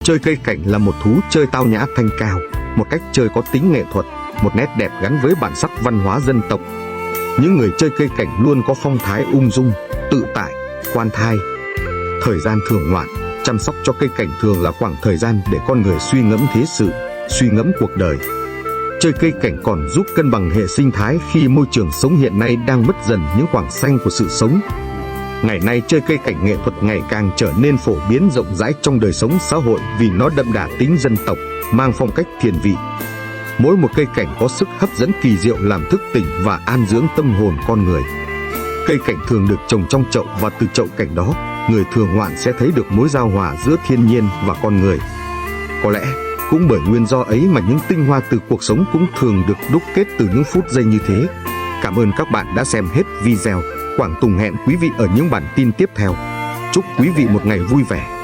Chơi cây cảnh là một thú chơi tao nhã thanh cao, một cách chơi có tính nghệ thuật, một nét đẹp gắn với bản sắc văn hóa dân tộc. Những người chơi cây cảnh luôn có phong thái ung dung, tự tại, khoan thai. Thời gian thưởng ngoạn, chăm sóc cho cây cảnh thường là khoảng thời gian để con người suy ngẫm thế sự, suy ngẫm cuộc đời. Chơi cây cảnh còn giúp cân bằng hệ sinh thái khi môi trường sống hiện nay đang mất dần những khoảng xanh của sự sống. Ngày nay chơi cây cảnh nghệ thuật ngày càng trở nên phổ biến rộng rãi trong đời sống xã hội vì nó đậm đà tính dân tộc, mang phong cách thiền vị. Mỗi một cây cảnh có sức hấp dẫn kỳ diệu làm thức tỉnh và an dưỡng tâm hồn con người. Cây cảnh thường được trồng trong chậu và từ chậu cảnh đó, người thường ngoạn sẽ thấy được mối giao hòa giữa thiên nhiên và con người. Có lẽ cũng bởi nguyên do ấy mà những tinh hoa từ cuộc sống cũng thường được đúc kết từ những phút giây như thế. Cảm ơn các bạn đã xem hết video. Quảng Tùng hẹn quý vị ở những bản tin tiếp theo. Chúc quý vị một ngày vui vẻ.